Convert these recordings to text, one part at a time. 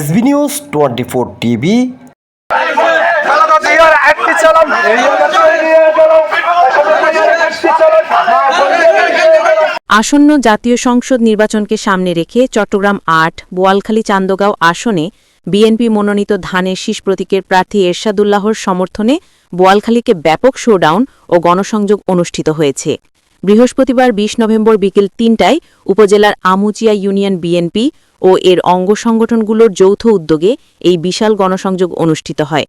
SB News 24 TV আসন্ন জাতীয় সংসদ নির্বাচনকে সামনে রেখে চট্টগ্রাম ৮ বোয়ালখালী চান্দগাঁও আসনে বিএনপি মনোনীত ধানের শীষ প্রতীকের প্রার্থী এরশাদুল্লাহর সমর্থনে বোয়ালখালীকে ব্যাপক শোডাউন ও গণসংযোগ অনুষ্ঠিত হয়েছে। বৃহস্পতিবার ২০ নভেম্বর বিকেল ৩টায় উপজেলার আমুচিয়া ইউনিয়ন বিএনপি ও এর অঙ্গ সংগঠনগুলোর যৌথ উদ্যোগে এই বিশাল গণসংযোগ অনুষ্ঠিত হয়।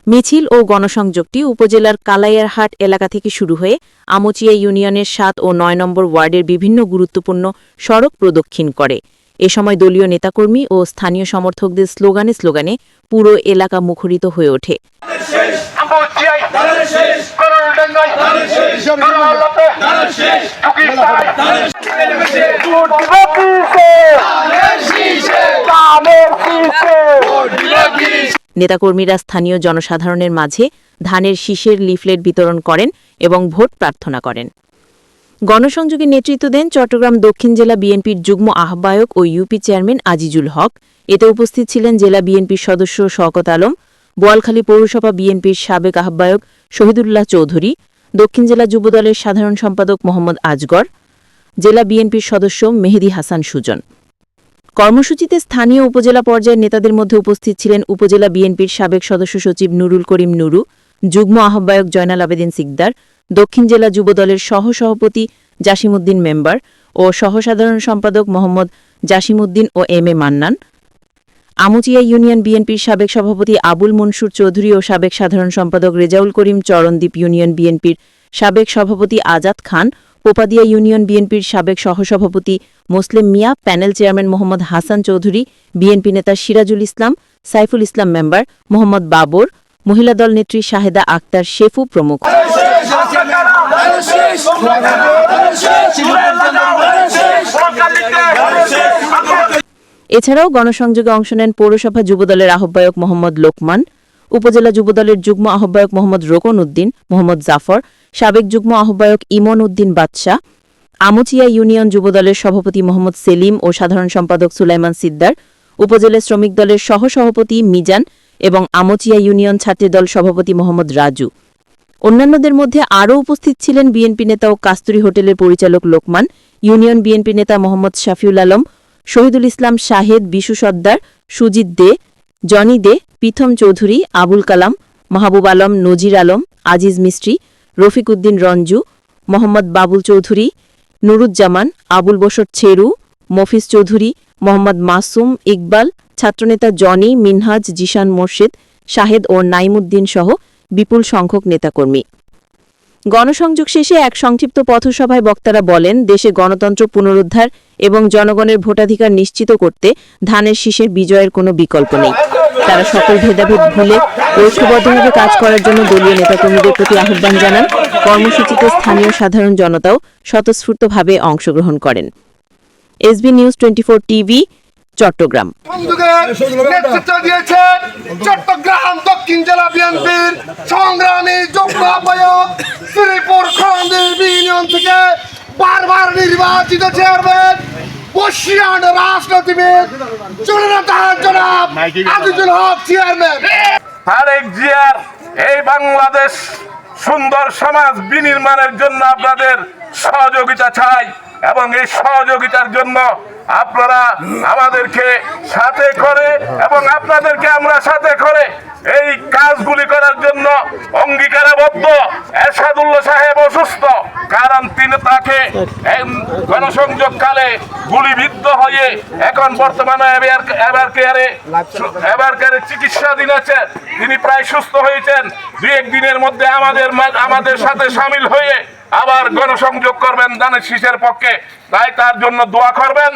মিছিল ও গণসংযোগটি উপজেলার কালাইয়ারহাট এলাকা থেকে শুরু হয়ে আমুচিয়া ইউনিয়নের ৭ ও ৯ নম্বর ওয়ার্ডের বিভিন্ন গুরুত্বপূর্ণ সড়ক প্রদক্ষিণ করে। এ সময় দলীয় নেতাকর্মী ও স্থানীয় সমর্থকদের স্লোগানে পুরো এলাকা মুখরিত হয়ে ওঠে। নেতাকর্মীরা স্থানীয় জনসাধারণের মাঝে ধানের শীষের লিফলেট বিতরণ করেন এবং ভোট প্রার্থনা করেন। গণসংযোগে নেতৃত্ব দেন চট্টগ্রাম দক্ষিণ জেলা বিএনপির যুগ্ম আহ্বায়ক ও ইউপি চেয়ারম্যান আজিজুল হক। এতে উপস্থিত ছিলেন জেলা বিএনপির সদস্য শওকত আলম, বোয়ালখালী পৌরসভা বিএনপির সাবেক আহ্বায়ক শহীদুল্লাহ চৌধুরী, দক্ষিণ জেলা যুবদলের সাধারণ সম্পাদক মোহাম্মদ আজগর, জেলা বিএনপির সদস্য মেহেদী হাসান সুজন। কর্মসূচিতে স্থানীয় উপজেলা পর্যায়ের নেতাদের মধ্যে উপস্থিত ছিলেন উপজেলা বিএনপির সাবেক সদস্য সচিব নুরুল করিম নুরু, যুগ্ম আহ্বায়ক জয়নাল আবেদিন সিকদার, দক্ষিণ জেলা যুবদলের সহসভাপতি জাসিমউদ্দিন মেম্বার ও সহসাধারণ সম্পাদক মোহাম্মদ জাসিমউদ্দিন ও M A Mannan, Amuchia union বিএনপির সাবেক সভাপতি আবুল মনসুর চৌধুরী ও সাবেক সাধারণ সম্পাদক রেজাউল করিম, চরণদ্বীপ ইউনিয়ন বিএনপির সাবেক সভাপতি আজাদ খান, পোপাদিয়া ইউনিয়ন বিএনপির সাবেক সহসভাপতি মোসলেম মিয়া, প্যানেল চেয়ারম্যান মোহাম্মদ হাসান চৌধুরী, বিএনপি নেতা সিরাজুল ইসলাম, সাইফুল ইসলাম মেম্বার, মোহাম্মদ বাবর, মহিলা দল নেত্রী শাহেদা আক্তার শেফু প্রমুখ। এছাড়াও গণসংযোগে অংশ নেন পৌরসভা যুবদলের আহ্বায়ক মোহাম্মদ লোকমান, উপজেলা যুবদলের যুগ্ম আহ্বায়ক মোহাম্মদ রোকন উদ্দিন, মোহাম্মদ জাফর, সাবেক যুগ্ম আহ্বায়ক ইমন উদ্দিন বাদশাহ, আমুচিয়া ইউনিয়ন যুবদলের সভাপতি মোহাম্মদ সেলিম ও সাধারণ সম্পাদক সুলাইমান সিদ্দার, উপজেলা শ্রমিক দলের সহসভাপতি মিজান এবং আমুচিয়া ইউনিয়ন ছাত্রদল সভাপতি মোহাম্মদ রাজু। অন্যান্যদের মধ্যে আরও উপস্থিত ছিলেন বিএনপি নেতা ও কাস্তুরী হোটেলের পরিচালক লোকমান, ইউনিয়ন বিএনপি নেতা মোহাম্মদ শাফিউল আলম, শহীদুল ইসলাম শাহেদ, বিশু সর্দার, সুজিত দে, জনি দে, প্রীথম চৌধুরী, আবুল কালাম, মাহবুব আলম, নজির আলম, আজিজ মিস্ত্রি, রফিক উদ্দিন রঞ্জু, মোহাম্মদ বাবুল চৌধুরী, নুরুজ্জামান, আবুল বশর ছেরু, মফিজ চৌধুরী, মোহাম্মদ মাসুম, ইকবাল, ছাত্রনেতা জনি, মিনহাজ, জিশান মোর্শেদ, শাহেদ ও নাইমুদ্দিন সহ বিপুল সংখ্যক নেতাকর্মী। গণসংযোগ শেষে এক সংক্ষিপ্ত পথসভায় বক্তারা বলেন, দেশে গণতন্ত্র পুনরুদ্ধার এবং জনগণের ভোটাধিকার নিশ্চিত করতে ধানের শীষের বিজয়ের কোনো বিকল্প নেই। তারা সকল ভেদাভেদ ভুলে ঐক্যবদ্ধভাবে কাজ করার জন্য দলীয় নেতাকর্মীদের প্রতি আহ্বান জানান। কর্মসূচিতে স্থানীয় সাধারণ জনতাও স্বতঃস্ফূর্তভাবে অংশগ্রহণ করেন। SB news 24 TV, Chittagong. নেতৃত্ব দিয়েছেন চট্টগ্রাম দক্ষিণ জেলা বিএনপির সংগ্রামী যুগ্ম আহ্বায়ক, শ্রীপুর খন্দীপ ইউনিয়ন থেকে বারবার নির্বাচিত চেয়ারম্যান, বর্ষিয়ান রাজনীতিবিদ জনাব আজিজুল হক চেয়ারম্যান। তারেক জিয়ার এই বাংলাদেশ সুন্দর সমাজ বিনির্মাণের জন্য আপনাদের সহযোগিতা চাই এবং এই সহযোগিতার জন্য আপনারা আমাদেরকে সাথে করে এবং আপনাদেরকে আমরা সাথে করে এই কাজগুলি করার জন্য অঙ্গীকারবদ্ধ। এরশাদুল্লাহ সাহেব অসুস্থ, কারণ তিনি তাকে গণসংযোগকালে গুলিবিদ্ধ হয়ে এখন বর্তমানে এবারকারে চিকিৎসাধীন আছেন। তিনি প্রায় সুস্থ হয়েছেন। 2-1 দিনের মধ্যে আমাদের সাথে সামিল হয়ে আবার গণসংযোগ করবেন ধানের শীষের পক্ষে। তাই তার জন্য দোয়া করবেন।